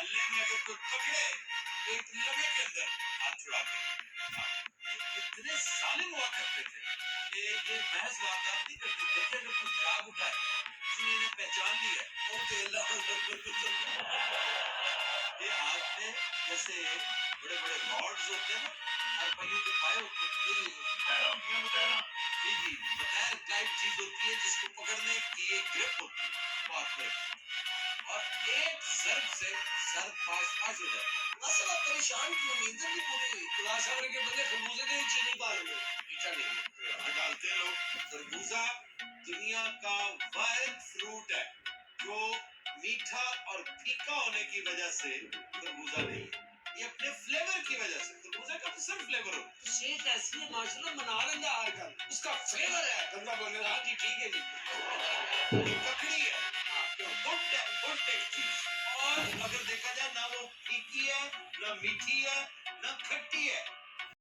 محلے میں اگر کوئی پکڑے ایک لمحے کے اندر ہاتھ چھڑاتے اتنے ظالم ہوا کرتے تھے کہ یہ محض واردات نہیں کرتے تھے کہ اگر کوئی جاگ اٹھائے کسی نے انہیں پہچان لیا یہ ہاتھ میں جیسے بڑے بڑے راڈز ہوتے ہیں نا ہر پہیوں کے پائے ہوتے ہیں جی جی مطیر ٹائپ چیز ہوتی ہے جس کو پکڑنے کی ایک گرپ ہوتی ہے بات میں اور ایک ضرب سے سر پاس ہو جاتا ہے اصل آپ پریشان کیوں نہیں ادھر نہیں پوری کلاس آور کے بندے خربوزے کے چینی پا لیں گے پیچھا نہیں ڈالتے ہیں لوگ خربوزہ دنیا کا واحد فروٹ ہے جو میٹھا اور پھیکا ہونے کی وجہ سے خربوزہ نہیں ہے یہ اپنے فلیور کی وجہ سے خربوزے کا تو صرف فلیور ہو صحت ایسی ہے ماشاءاللہ منا لینا ہر گل اس کا فلیور ہے بندہ بولے ہاں جی ٹھیک ہے جی ککڑی ہے گڈ ٹیسٹ چیز اور اگر دیکھا جائے نہ وہ پھیکی ہے نہ میٹھی ہے نہ کھٹی